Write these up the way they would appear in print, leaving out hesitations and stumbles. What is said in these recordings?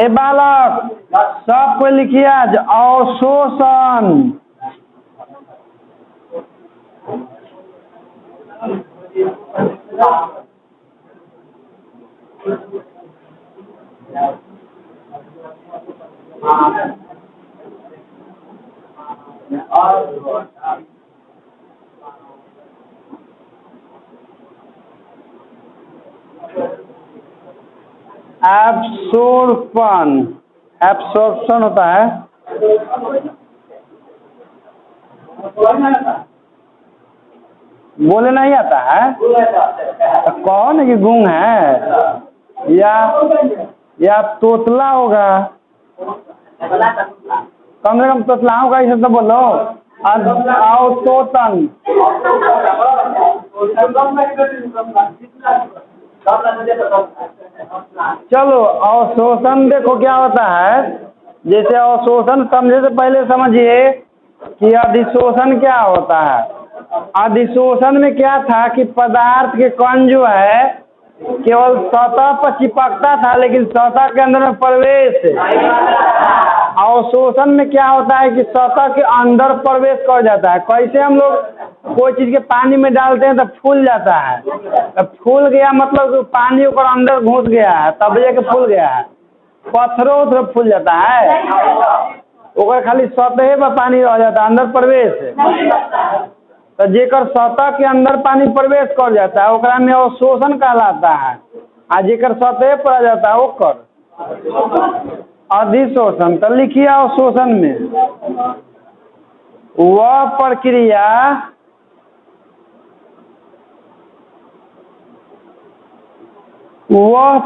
ए बालक, सब कोई लिखिए आज अवशोषण। एब्सोर्पन, एब्सॉर्प्शन होता है। बोले नहीं आता है तो कौन कि गूंग है या तोतला होगा। कम से कम तोतलाओं का ही शब्द बोलो। अवशोषण, चलो अवशोषण देखो क्या होता है। जैसे अवशोषण समझे से पहले समझिए कि अधिशोषण क्या होता है। अधिशोषण में क्या था कि पदार्थ के कण जो है केवल सतह पर चिपकता था, लेकिन सतह के अंदर में प्रवेश। अवशोषण में क्या होता है कि सतह के अंदर प्रवेश कर जाता है। कैसे हम लोग कोई चीज के पानी में डालते हैं तो फूल जाता है, तो फूल गया मतलब पानी ऊपर अंदर घुस गया है, तब जाके फूल गया है। पत्थरों उधर फूल जाता है, ओकर खाली सतह पर पानी रह जाता है, अंदर प्रवेश। तो जेकर सतह के अंदर पानी प्रवेश कर जाता है ओकरा में अवशोषण कहलाता है। आ जेकर सतह पर आ जाता है ओकर अधिशोषण। तो लिखिए अवशोषण में वह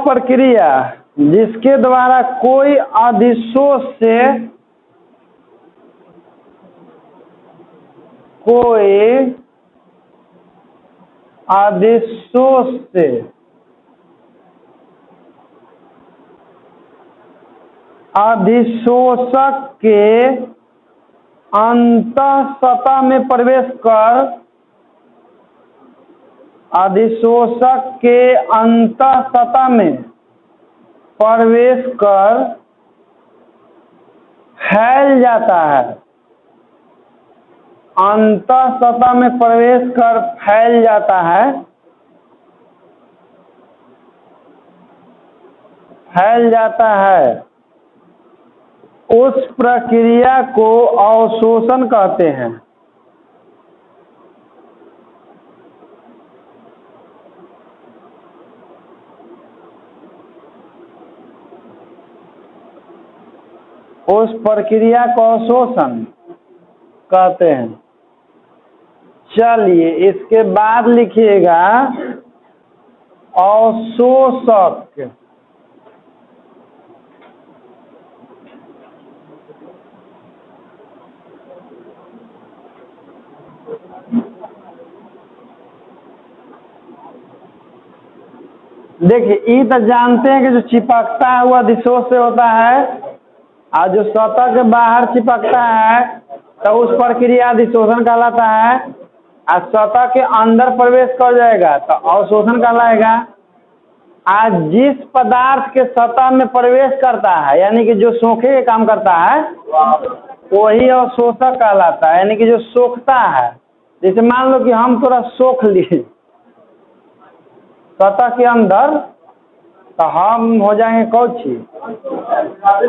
प्रक्रिया जिसके द्वारा कोई अधिशोष से अधिशोषक के अंतःसतह में प्रवेश कर अधिशोषक के अंतःसतह में प्रवेश कर फैल जाता है। अंतःसतह में प्रवेश कर फैल जाता है, फैल जाता है। उस प्रक्रिया को अवशोषण कहते हैं। उस प्रक्रिया को अवशोषण कहते हैं। चलिए इसके बाद लिखिएगा अवशोषक। देखिए ये तो जानते हैं कि जो चिपकता है वह अधिशोष से होता है, और जो सतह के बाहर चिपकता है तो उस प्रक्रिया अधिशोषण कहलाता है। और सतह के अंदर प्रवेश कर जाएगा तो अवशोषण कहलाएगा। आज जिस पदार्थ के सतह में प्रवेश करता है यानी कि जो सोखे के काम करता है वही अवशोषक कहलाता है, यानी कि जो सोखता है। जैसे मान लो कि हम थोड़ा सोख लिए सतह के अंदर तो हम हो जाएंगे कौन चीज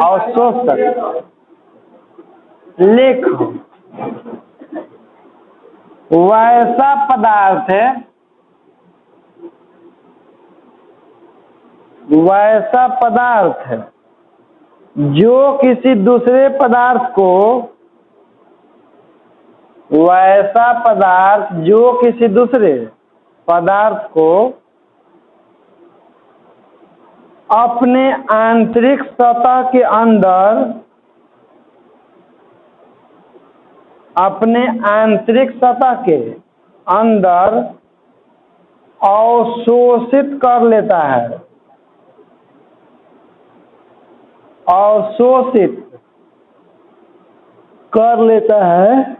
अवशोषक। लेख वैसा पदार्थ है, वैसा पदार्थ है जो किसी दूसरे पदार्थ को, वैसा पदार्थ जो किसी दूसरे पदार्थ को अपने आंतरिक सतह के अंदर, अपने आंतरिक सतह के अंदर अवशोषित कर लेता है, अवशोषित कर लेता है,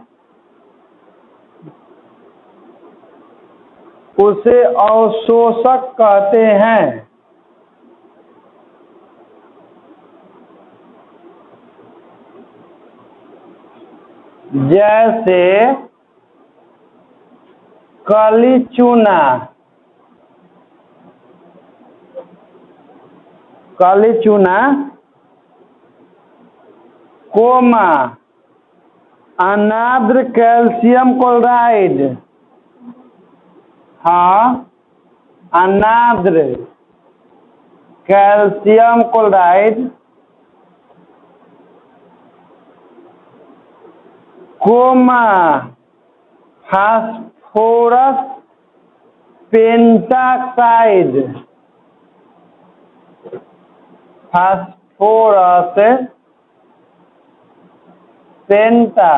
उसे अवशोषक कहते हैं। जैसे काली चूना, काली चूना, कोमा अनाद्र कैल्शियम क्लोराइड, हाँ अनाद्र calcium chloride, comma phosphorus pentoxide, phosphorus penta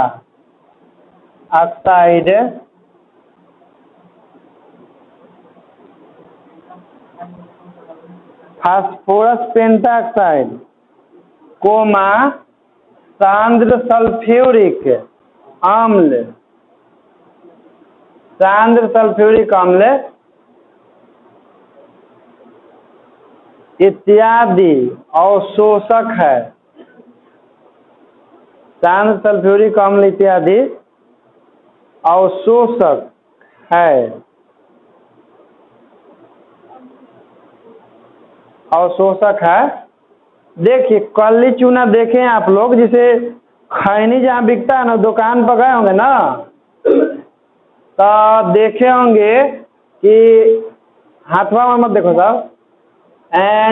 oxide, phosphorus pentoxide, comma सांद्र सल्फ्यूरिक अम्ल, सांद्र सल्फ्यूरिक अम्ल इत्यादि अवशोषक है। सांद्र सल्फ्यूरिक अम्ल इत्यादि अवशोषक है, अवशोषक है। देखिए काली चूना देखें आप लोग, जिसे खैनी जहाँ बिकता है ना, दुकान पर गए होंगे ना, तो देखे होंगे कि हाथवा में मत देखो साहब,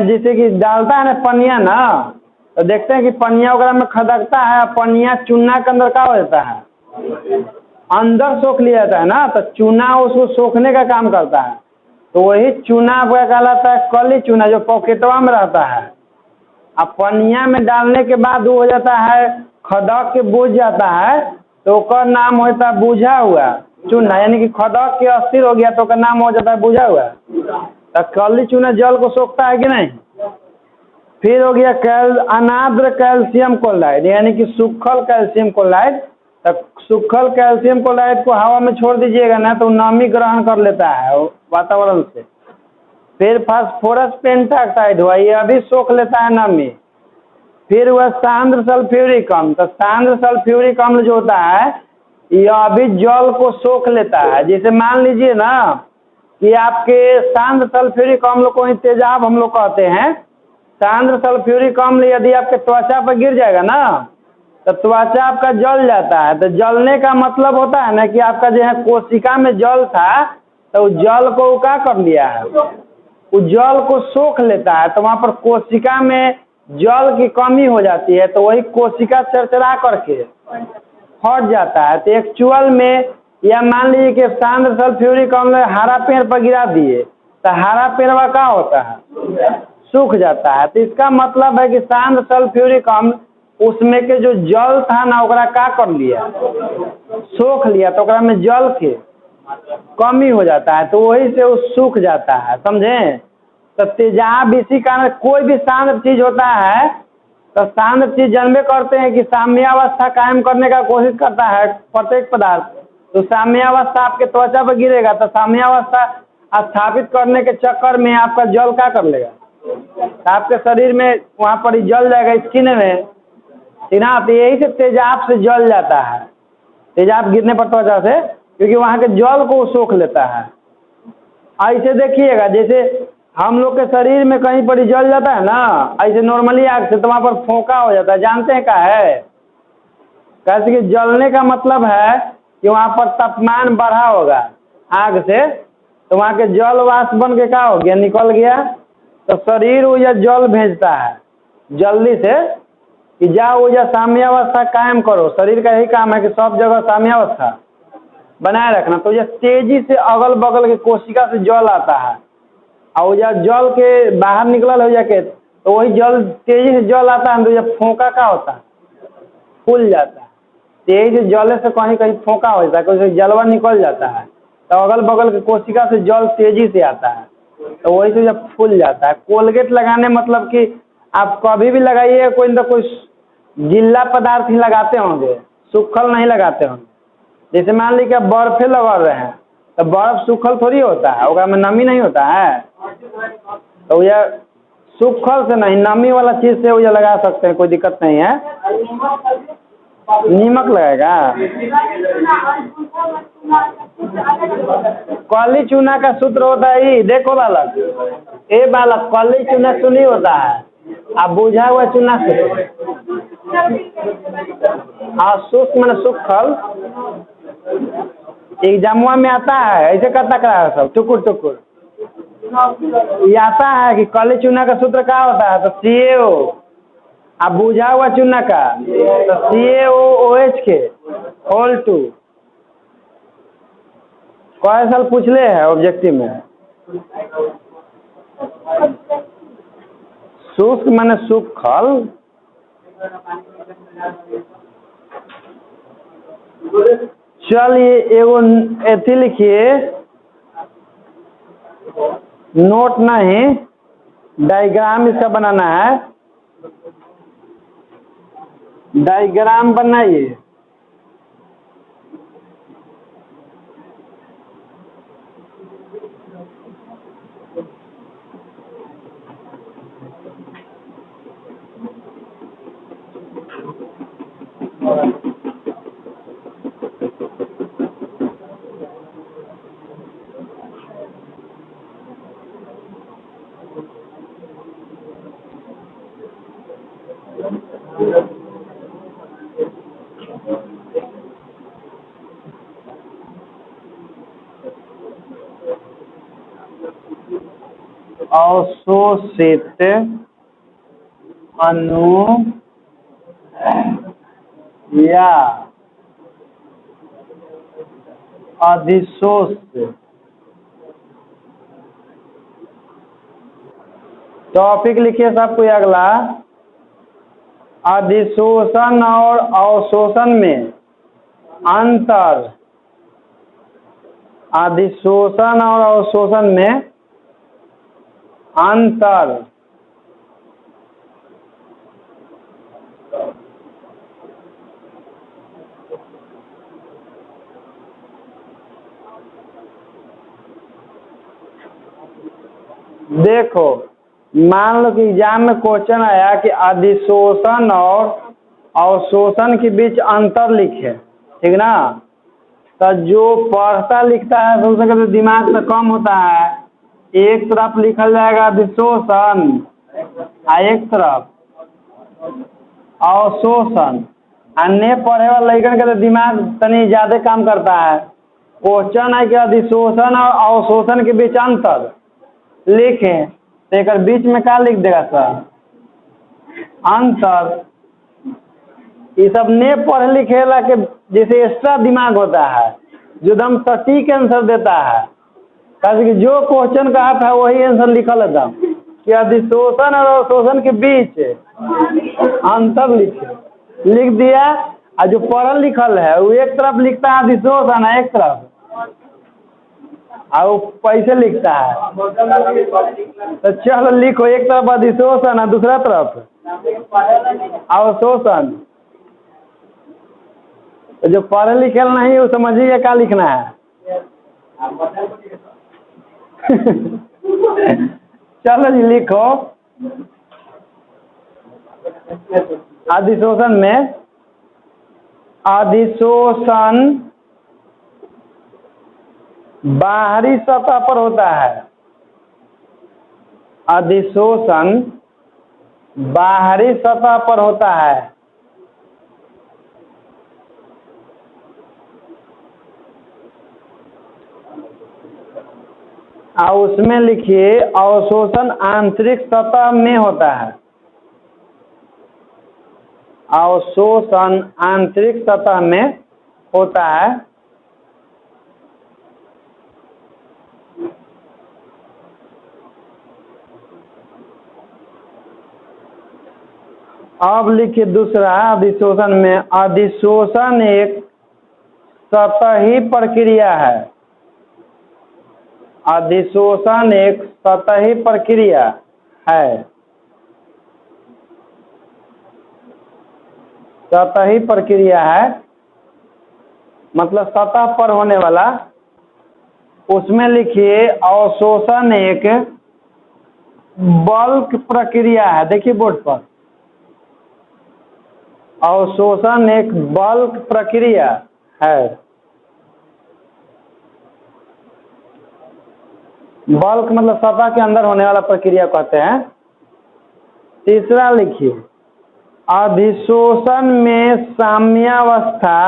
जैसे कि डालता है ना पनिया ना, तो देखते हैं कि पनिया वगैरह में खदकता है, पनिया चूना के अंदर क्या हो जाता है, अंदर सोख लिया जाता है ना, तो चूना उसको सोखने का काम करता है। तो वही चूना क्या कहलाता है, काली चूना, जो पॉकेटवा में रहता है। अब पनिया में डालने के बाद वो हो जाता है खदक के बुझ जाता है, तो उसका नाम होता है बुझा हुआ चूना, यानी कि खदक के अस्थिर हो गया तो उसका नाम हो जाता है बुझा हुआ। तो काली चूना जल को सोखता है कि नहीं। फिर हो गया अनाद्र कैल्शियम क्लोराइड, यानी कि सूखल कैल्शियम क्लोराइड। तो सूखल कैल्शियम क्लोराइड को हवा में छोड़ दीजिएगा ना, तो नमी ग्रहण कर लेता है वातावरण से। फिर फास्फोरस पेंटाक्साइड हुआ, यह भी सोख लेता है नमी। फिर वह सांद्र सल्फ्यूरिक अम्ल, तो सांद्र सल्फ्यूरिक अम्ल जो होता है यह भी जल को सोख लेता है। जैसे मान लीजिए ना कि आपके सांद्र सल्फ्यूरिक अम्ल को ही तेजाब हम लोग कहते हैं। सांद्र सल्फ्यूरिक अम्ल यदि आपके त्वचा पर गिर जाएगा ना, तो त्वचा आपका जल जाता है। तो जलने का मतलब होता है ना कि आपका जो है कोशिका में जल था, तो जल को क्या कर लिया है, उस जल को सोख लेता है। तो वहाँ पर कोशिका में जल की कमी हो जाती है, तो वही कोशिका चरचरा करके फट जाता है। तो एक्चुअल में या मान लीजिए कि सांद्र सल्फ्यूरिक अम्ल हरा पेड़ पर गिरा दिए, तो हरा पेड़ में क्या होता है, सूख जाता है। तो इसका मतलब है कि सांद्र सल्फ्यूरिक अम्ल उसमें के जो जल था ना, ओकरा क्या कर लिया, सोख लिया, तो ओकरा में जल के कमी हो जाता है, तो वही से वो सूख जाता है, समझे। तो तेजाब इसी कारण, कोई भी सांद्र चीज होता है तो सांद्र चीज जानबे करते हैं कि साम्यावस्था कायम करने का कोशिश करता है प्रत्येक पदार्थ। तो साम्यावस्था आपके त्वचा पर गिरेगा, तो साम्यावस्था स्थापित करने के चक्कर में आपका जल क्या कर लेगा, आपके शरीर में वहाँ पर ही जल जाएगा स्किन में, ठीक ना। तो यही से तेजाब से जल जाता है, तेजाब गिरने पर त्वचा से, क्योंकि वहाँ के जल को सोख लेता है। ऐसे देखिएगा जैसे हम लोग के शरीर में कहीं पर जल जाता है ना, ऐसे नॉर्मली आग से, तो वहाँ पर फोका हो जाता है। जानते हैं क्या है, कैसे कि जलने का मतलब है कि वहाँ पर तापमान बढ़ा होगा आग से, तो वहाँ के जल वाष्प बन के क्या हो गया, निकल गया। तो शरीर वो या जल भेजता है जल्दी से कि जाओ वो या साम्यावस्था कायम करो। शरीर का यही काम है कि सब जगह साम्यावस्था बनाए रखना। तो यह तेजी से अगल बगल के कोशिका से जल आता है, और यह जल के बाहर निकल हो जाके, तो वही जल तेजी से जल आता है, तो यह फोका का होता है, फूल जाता है। तेजी से जले से कहीं कहीं फोका हो जाता है, कहीं जलवा निकल जाता है, तो अगल बगल के कोशिका से जल तेजी से आता है, तो वही से जब फूल जाता है। कोलगेट लगाने मतलब कि आप कभी भी लगाइए, कोई ना कोई गीला पदार्थ ही लगाते होंगे, सूखल नहीं लगाते होंगे। जैसे मान लीजिए आप बर्फे लगा रहे हैं, तो बर्फ सूखल थोड़ी होता है, उसमें नमी नहीं होता है। तो यह सूखल से नहीं, नमी वाला चीज़ से वो लगा सकते हैं, कोई दिक्कत नहीं है। नीमक लगेगा। काली चूना का सूत्र होता है ये, देखो बालक, ए बालक, काली चूना सुनी होता है, अब बुझा हुआ चूना सूत्र। हाँ, शुष्क मैंने सुखल, एग्जामुआ में आता है, ऐसे करता करा सब टुकुर टुकुर। ये आता है कि काली चूना का सूत्र क्या होता है, तो CaO, अब बुझा हुआ चूना का तो CaOH के होल 2। कई साल पूछले है ऑब्जेक्टिव में। शुष्क माने सुखल, चलिए एगो एथी लिखिए, नोट नहीं, डायग्राम इसका बनाना है, डायग्राम बनाइए। अवशोषित अणु या अधिशोष, टॉपिक लिखिए सब कोई अगला, अधिशोषण और अवशोषण में अंतर, अधिशोषण और अवशोषण में अंतर। देखो, मान लो कि एग्जाम में क्वेश्चन आया कि अधिशोषण और अवशोषण के बीच अंतर लिखे, ठीक ना, तो जो पढ़ता लिखता है तो उसका तो दिमाग में कम होता है, एक तरफ लिखल जाएगा अधिशोषण और एक तरफ अवशोषण। अन्य पढ़े वाला लड़कन का तो दिमाग तनी ज्यादा काम करता है। क्वेश्चन है कि अधिशोषण और अवशोषण के बीच अंतर लिखें, तो एक बीच में क्या लिख देगा सर, अंतर। ये सब ने पढ़ लिखेला के जैसे एक्स्ट्रा दिमाग होता है, जो एकदम सटीक आंसर देता है, कि जो क्वेश्चन का है वही आंसर लिखल है एकदम, कि अधिशोषण और अवशोषण के बीच अंतर लिख दिया। और जो पढ़ल लिखल है वो एक तरफ लिखता है अधिशोषण, एक तरफ और पैसे लिखता है। तो चलो लिखो, एक तरफ अधिशोषण और दूसरा तरफ अवशोषण। तो जो पढ़े लिखे नहीं वो समझिए क्या लिखना है। चलो जी लिखो, अधिशोषण में, अधिशोषण बाहरी सतह पर होता है, अधिशोषण बाहरी सतह पर होता है। और उसमें लिखिए अवशोषण आंतरिक सतह में होता है, अवशोषण आंतरिक सतह में होता है। अब लिखिए दूसरा, अधिशोषण में, अधिशोषण एक सतही प्रक्रिया है, अधिशोषण एक सतही प्रक्रिया है, सतही प्रक्रिया है मतलब सतह पर होने वाला। उसमें लिखिए अवशोषण एक बल्क प्रक्रिया है, देखिए बोर्ड पर, अवशोषण एक बल्क प्रक्रिया है। बल्क मतलब सतह के अंदर होने वाला प्रक्रिया कहते हैं। तीसरा लिखिए, अधिशोषण में साम्यावस्था,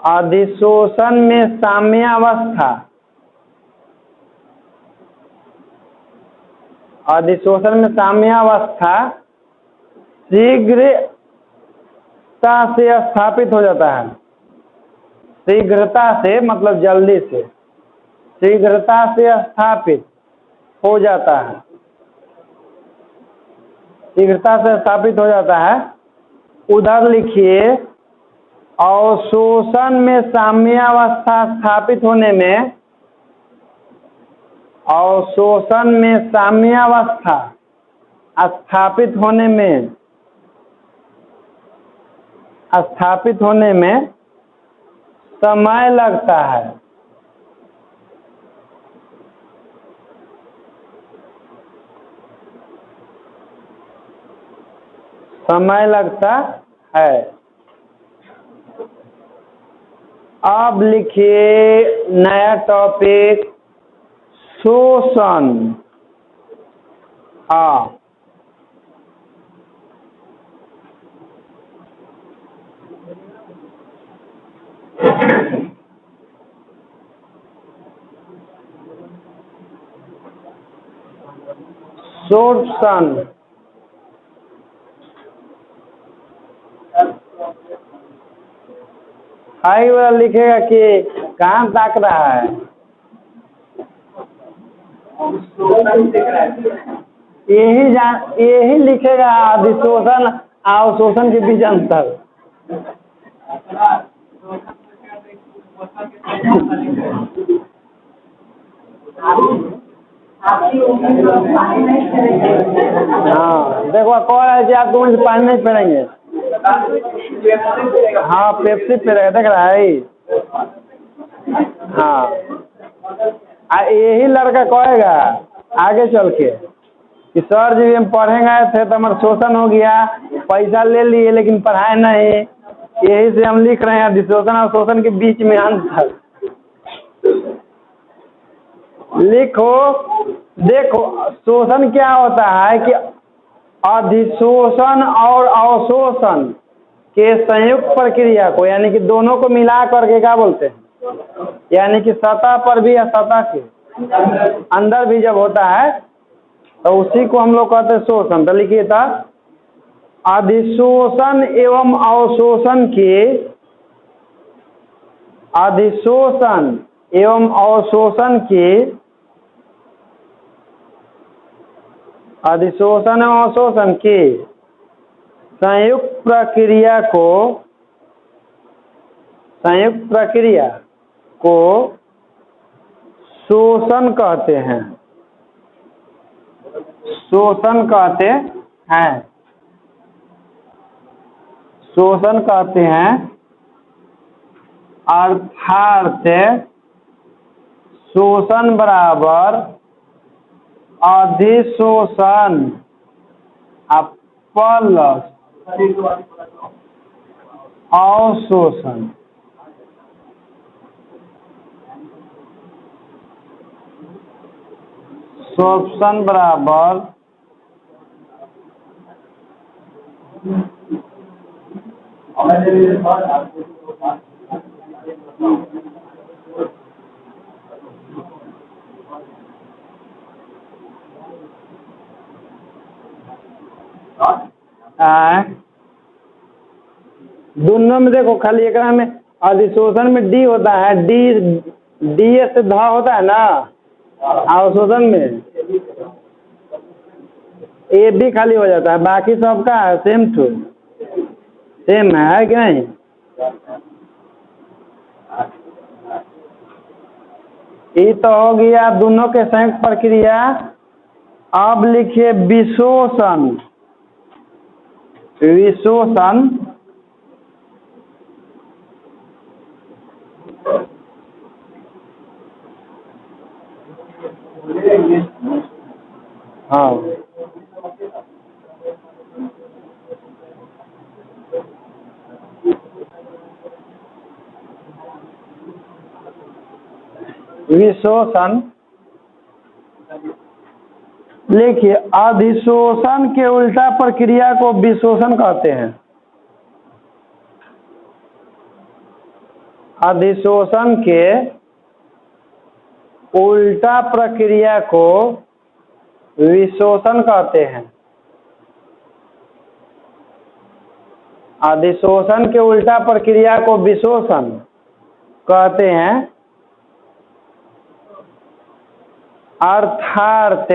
अधिशोषण में साम्यावस्था, अधिशोषण में साम्यावस्था शीघ्रता से स्थापित हो जाता है। शीघ्रता से मतलब जल्दी से, शीघ्रता से स्थापित हो जाता है, शीघ्रता से स्थापित हो जाता है। उधर लिखिए, अवशोषण में साम्यावस्था स्थापित होने में, अवशोषण में साम्यावस्था स्थापित होने में, स्थापित होने में समय लगता है। समय लगता है। अब लिखिए नया टॉपिक, शोषण। हाँ, शोषण हाई वाला लिखेगा कि कहाँ ताक रहा है? यही लिखेगा अधिशोषण अवशोषण के बीच अंतर। हाँ देखो, कौन है कि आप दोनों से पानी नहीं पीनेंगे? हाँ पेप्सी पे रहे, देख रहा है। हाँ, यही लड़का कहेगा आगे चल के कि सर जी हम पढ़े गए थे तो हमारा शोषण हो गया, पैसा ले लिए लेकिन पढ़ाए नहीं, यही से हम लिख रहे हैं अधिशोषण और शोषण के बीच में अंतर। लिखो, देखो शोषण क्या होता है कि अधिशोषण और अवशोषण के संयुक्त प्रक्रिया को, यानी कि दोनों को मिला करके क्या बोलते हैं, यानी कि सतह पर भी या सतह के अंदर भी जब होता है तो उसी को हम लोग कहते हैं शोषण। तो लिखिए था, अधिशोषण एवं अवशोषण के, अधिशोषण एवं अवशोषण के, अधिशोषण एवं अवशोषण के संयुक्त प्रक्रिया को, संयुक्त प्रक्रिया को शोषण कहते हैं, शोषण कहते हैं, शोषण कहते हैं। अर्थात शोषण बराबर अधिशोषण प्लस अवशोषण। शोषण बराबर दोनों में देखो, खाली एक में अधिशोषण में डी होता है, डी से धा होता है ना, अवशोषण में ए भी खाली हो जाता है, बाकी सबका सेम टू सेम है कि नहीं? ये तो हो गया दोनों के संयुक्त प्रक्रिया। अब लिखिए विशोषण, विशोषण हाँ विशोषण। लिखिए, अधिशोषण के उल्टा प्रक्रिया को विशोषण कहते हैं। अधिशोषण के उल्टा प्रक्रिया को विशोषण कहते हैं। अधिशोषण के उल्टा प्रक्रिया को विशोषण कहते हैं। अर्थात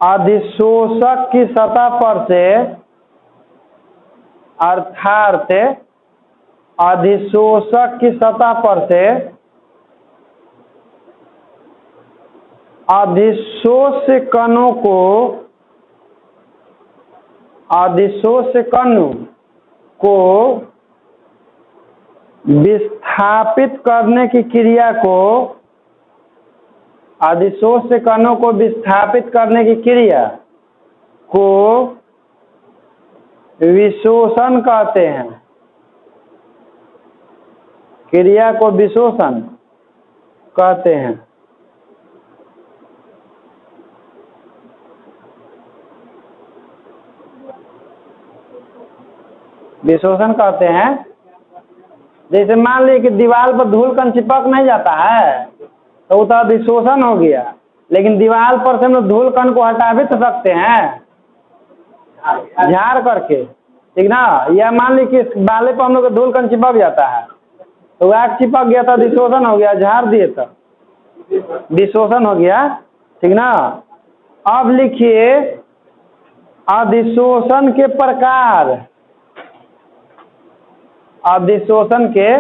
अधिशोषक की सतह पर से अधिशोषक की सतह पर से अधिशोष कणों को विस्थापित करने की क्रिया को अधिशोष कणों को विस्थापित करने की क्रिया को विशोषण कहते हैं। क्रिया को विशोषण कहते हैं। विशोषण कहते हैं। जैसे मान लीजिए कि दीवार पर धूल कण चिपक नहीं जाता है तो वो तो अधिशोषण हो गया, लेकिन दीवार पर से हम लोग धूल कण को हटा भी तो सकते हैं झाड़ करके, ठीक ना। या मान लीजिए कि बाले पर हम लोग धूल कण चिपक जाता है तो वह चिपक गया था, अधिशोषण हो गया, झाड़ दिए तो विशोषण हो गया, ठीक ना। अब लिखिए अधिशोषण के प्रकार। अधिशोषण के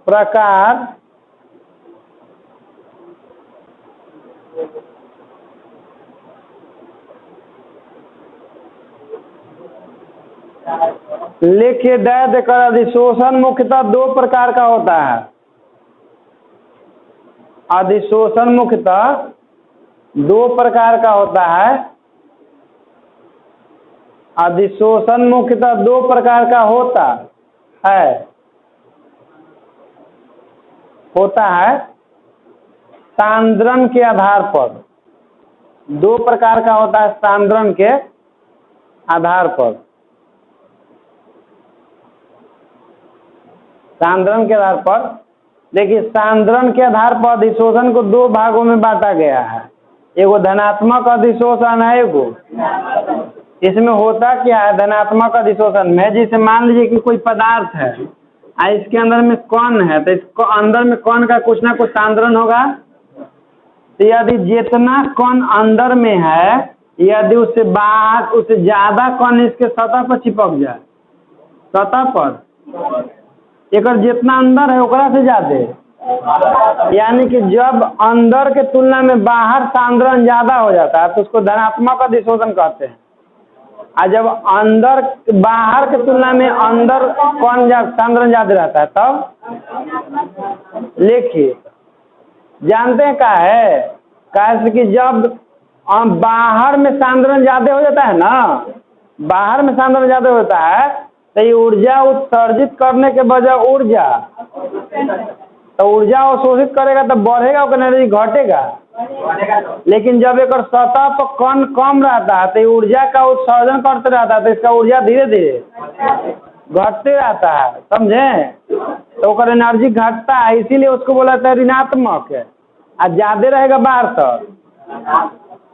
प्रकार लिखिए दया देकर। अधिशोषण मुख्यतः दो प्रकार का होता है। अधिशोषण मुख्यतः दो प्रकार का होता है। अधिशोषण मुख्यतः दो प्रकार का होता है सांद्रण के आधार पर। दो प्रकार का होता है सांद्रण के आधार पर। सांद्रण के आधार पर देखिए, सांद्रण के आधार पर अधिशोषण को दो भागों में बांटा गया है। एगो धनात्मक अधिशोषण है, एगो इसमें होता क्या है धनात्मक अधिशोषण में, जैसे मान लीजिए कि कोई पदार्थ है और इसके अंदर में कण है तो इसको अंदर में कण का कुछ ना कुछ सांद्रण होगा। तो यदि जितना कण अंदर में है, यदि उससे बाहर उससे ज्यादा कण इसके सतह पर चिपक जाए, सतह पर एक जितना अंदर है ओकरा से ज्यादा, यानी कि जब अंदर के तुलना में बाहर सांद्रण ज्यादा हो जाता है तो उसको धनात्मक अधिशोषण कहते हैं। और जब अंदर बाहर के तुलना में अंदर कौन सांद्रण ज्यादा रहता है तब। लिखिए, जानते हैं क्या है, कैसे कि जब बाहर में सांद्रण ज्यादा हो जाता है ना, बाहर में सांद्रण ज्यादा होता है तो ये ऊर्जा उत्सर्जित करने के बजाय ऊर्जा अवशोषित करेगा तो बढ़ेगा, एनर्जी घटेगा। लेकिन जब एक सतह पर कण कम रहता है तो ऊर्जा का उत्सर्जन करते रहता है तो इसका ऊर्जा धीरे धीरे घटते रहता है, समझे। तो एनर्जी घटता है, इसीलिए उसको बोला जाता है ऋणात्मक। और ज्यादा रहेगा बाहर तो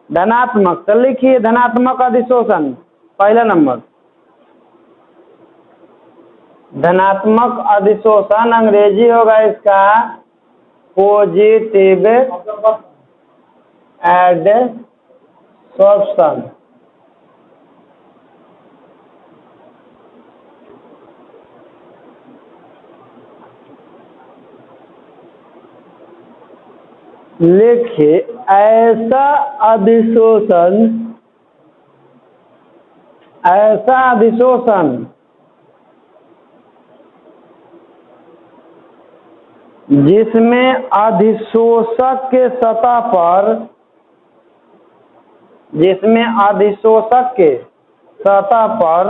धनात्मक। तो लिखिए धनात्मक अधिशोषण पहला नंबर। धनात्मक अधिशोषण अंग्रेजी होगा इसका पॉजिटिव एडसॉर्प्शन। लिखिए, ऐसा अधिशोषण जिसमें अधिशोषक के सतह पर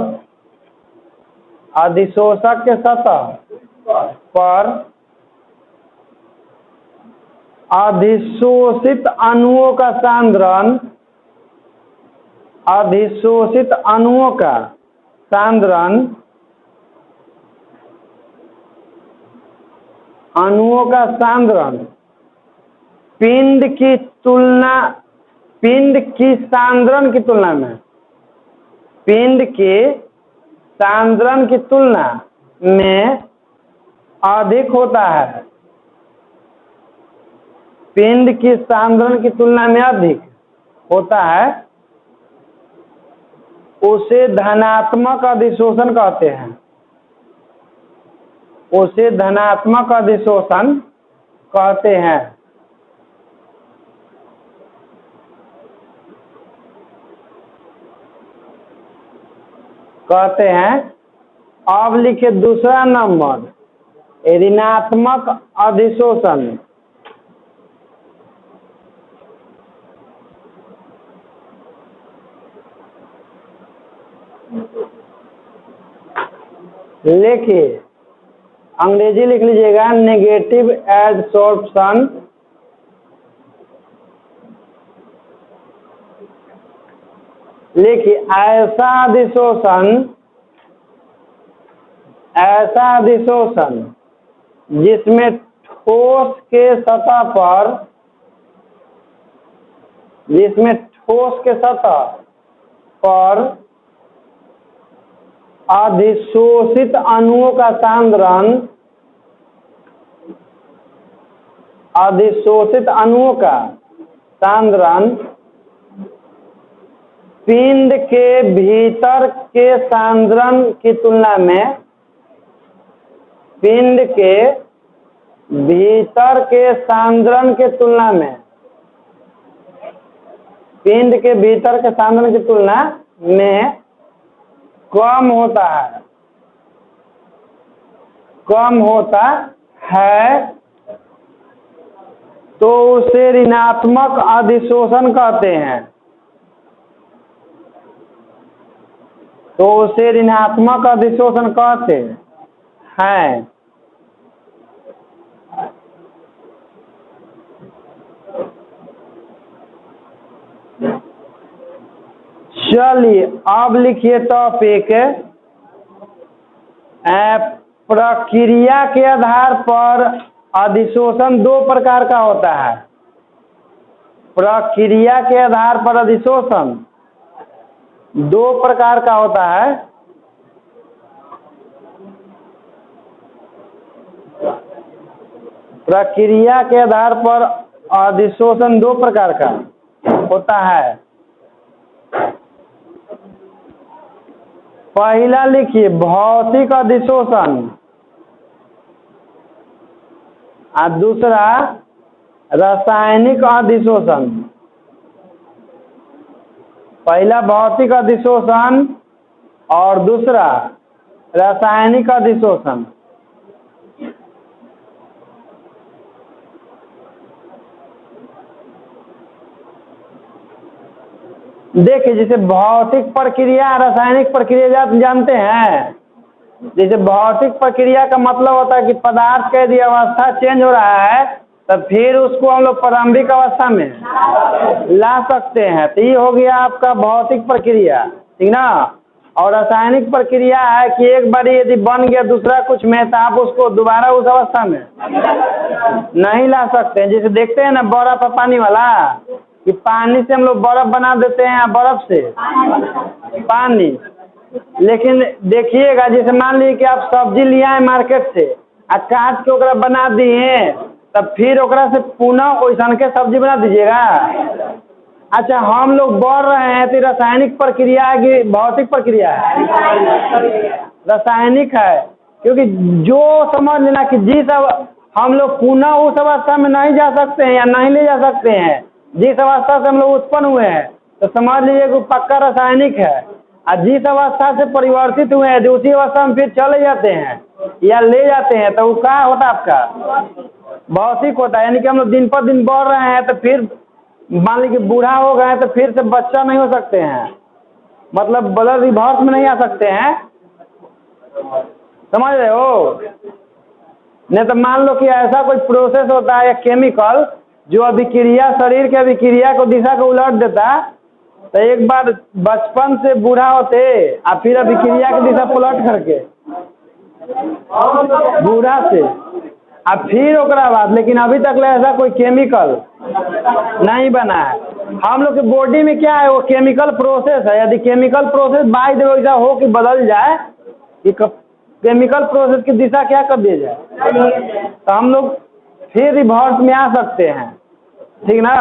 अधिशोषक के सतह पर अधिशोषित अणुओं का सांद्रण पिंड की सांद्रण की तुलना में अधिक होता है। पिंड की सांद्रण की तुलना में अधिक होता है, उसे धनात्मक अधिशोषण कहते हैं। अब लिखिए दूसरा नंबर, ऋणात्मक अधिशोषण। लिखिए, अंग्रेजी लिख लीजिएगा, नेगेटिव एडसॉर्प्शन। लिखिए, ऐसा अधिशोषण जिसमें ठोस के सतह पर अधिशोषित अणुओं का सांद्रण पिंड के भीतर के सांद्रण की तुलना में कम होता है, तो उसे ऋणात्मक अधिशोषण कहते हैं। चलिए, अब लिखिए टॉपिक, प्रक्रिया के आधार पर अधिशोषण दो प्रकार का होता है। प्रक्रिया के आधार पर अधिशोषण दो प्रकार का होता है। प्रक्रिया के आधार पर अधिशोषण दो प्रकार का होता है। पहला लिखिए भौतिक अधिशोषण और दूसरा रासायनिक अधिशोषण। पहला भौतिक अधिशोषण और दूसरा रासायनिक अधिशोषण। देखिए, जैसे भौतिक प्रक्रिया रासायनिक प्रक्रिया जानते हैं। जैसे भौतिक प्रक्रिया का मतलब होता है कि पदार्थ का यदि अवस्था चेंज हो रहा है तो फिर उसको हम लोग प्रारंभिक अवस्था में ला सकते हैं। तो ये हो गया आपका भौतिक प्रक्रिया, ठीक ना। और रासायनिक प्रक्रिया है कि एक बार यदि बन गया दूसरा कुछ में तो आप उसको दोबारा उस अवस्था में नहीं ला सकते हैं। जैसे देखते हैं ना बर्फ पानी वाला, कि पानी से हम लोग बर्फ बना देते हैं, बर्फ से पानी। लेकिन देखिएगा, जैसे मान लीजिए कि आप सब्जी ले आए मार्केट से और काट के ओकरा बना दिए, तब फिर ओकरा से पुनः वैसन के सब्जी बना दीजिएगा। अच्छा, हम लोग बढ़ रहे हैं तो रासायनिक प्रक्रिया है कि भौतिक प्रक्रिया है? रासायनिक है, क्योंकि जो समझ लेना कि जिस हम लोग पुनः उस अवस्था में नहीं जा सकते हैं या नहीं ले जा सकते हैं जिस अवस्था से हम लोग उत्पन्न हुए हैं, तो समझ लीजिए कि पक्का रासायनिक है। और जिस अवस्था से परिवर्तित हुए हैं जो उसी अवस्था में फिर चले जाते हैं या ले जाते हैं, तो वो क्या होता है आपका? भौतिक होता है। यानी कि हम लोग दिन पर दिन बढ़ रहे हैं तो फिर मान लीजिए बूढ़ा हो गए तो फिर से बच्चा नहीं हो सकते हैं, मतलब ब्लड रिवर्स में नहीं आ सकते हैं। समझ रहे हो? नहीं तो मान लो कि ऐसा कोई प्रोसेस होता है या केमिकल जो अभिक्रिया शरीर के अभिक्रिया को दिशा को उलट देता, तो एक बार बचपन से बूढ़ा होते और फिर अभिक्रिया की दिशा पलट करके बूढ़ा से अब फिर ओकरा बाद, लेकिन अभी तक ले ऐसा कोई केमिकल नहीं बना है। हम लोग के बॉडी में क्या है, वो केमिकल प्रोसेस है। यदि chemical process by the way हो कि बदल जाए कि केमिकल प्रोसेस की दिशा क्या कर दी जाए, तो हम लोग फिर रिवर्स में आ सकते हैं, ठीक ना।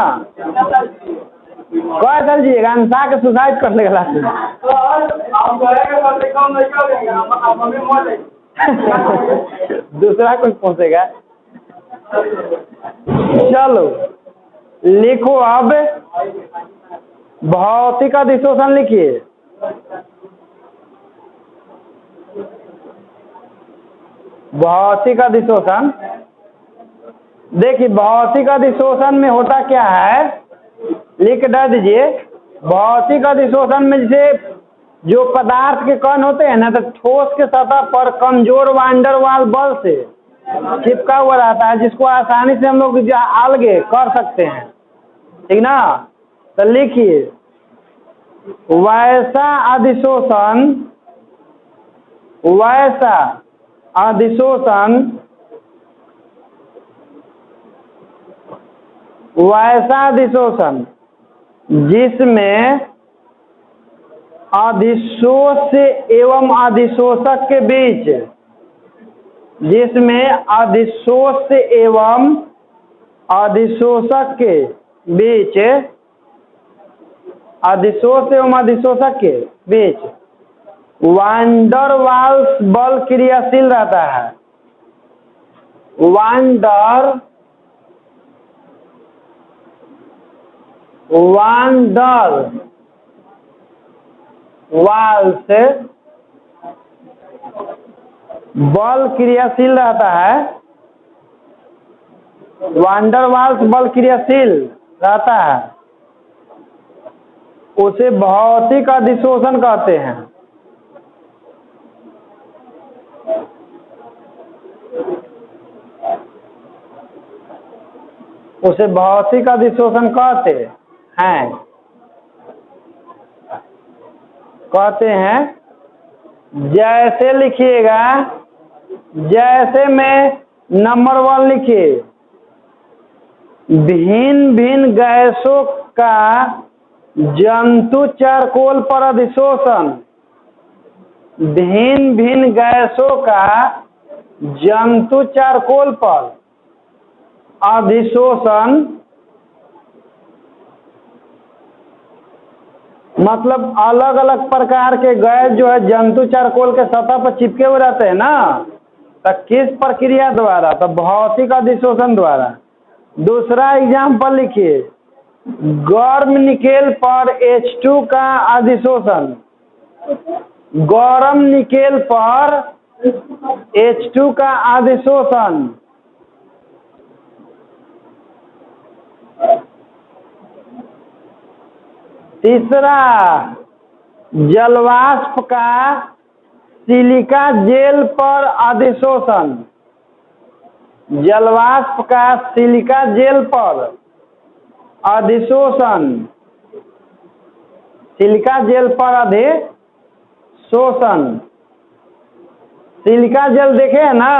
क्या कर दीजिएगा अंसा के सुसाइड कर लेगा दूसरा कोई पहुंचेगा। चलो लिखो अब भौतिक अधिशोषण लिखिए। भौतिक अधिशोषण, देखिए भौतिक अधिशोषण में होता क्या है, लिख डाल दीजिए। भौतिक अधिशोषण में जैसे जो पदार्थ के कण होते हैं ना, तो ठोस के सतह पर कमजोर वान डेर वाल्स बल से चिपका हुआ रहता है, जिसको आसानी से हम लोग अलगे कर सकते हैं, ठीक ना। तो लिखिए वैसा अधिशोषण, वैसा अधिशोषण, वैसा अधिशोषण जिसमें अधिशोष एवं अधिशोषक के बीच, जिसमें अधिशोष एवं अधिशोषक के बीच, अधिशोष एवं अधिशोषक के बीच वान डेर वाल्स बल क्रियाशील रहता है। वान डेर वाल्स बल क्रियाशील रहता है। वान डेर वाल्स बल क्रियाशील रहता है, उसे भौतिक अधिशोषण कहते हैं। उसे भौतिक अधिशोषण कहते हैं। जैसे लिखिएगा, जैसे में नंबर 1 लिखिए, भिन्न भिन्न गैसों का जंतु चारकोल पर अधिशोषण। भिन्न भिन्न गैसों का जंतु चारकोल पर अधिशोषण मतलब अलग अलग प्रकार के गैस जो है जंतु चारकोल के सतह पर चिपके हुए रहते हैं ना, तो किस प्रक्रिया द्वारा, तो भौतिक अधिशोषण द्वारा। दूसरा एग्जाम्पल लिखिए, गर्म निकेल पर H2 का अधिशोषण। गर्म निकेल पर H2 का अधिशोषण। तीसरा, जलवाष्प का सिलिका जेल पर अधिशोषण। जलवाष्प का सिलिका जेल पर अधिशोषण। सिलिका जेल पर अधिशोषण। सिलिका जेल देखे है ना,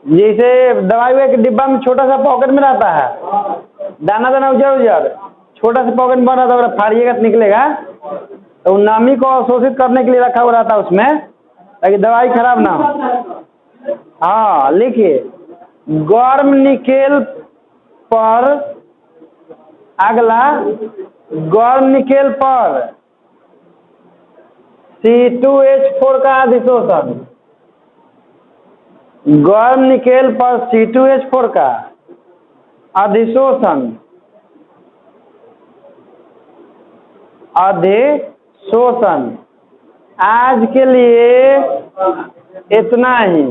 जैसे दवाई के डिब्बा में छोटा सा पॉकेट में रहता है, दाना दाना उजर उजर छोटा सा पॉकेट बना रहता है, फाड़िएगा तो निकलेगा। तो नमी को अवशोषित करने के लिए रखा हुआ रहता है उसमें, ताकि दवाई खराब ना हो। हाँ लिखिए, गर्म निकेल पर, अगला गर्म निकेल पर C2H4 का अधिशोषण। गर्म निकेल पर C2H4 का अधिशोषण। अधिशोषण। आज के लिए इतना ही।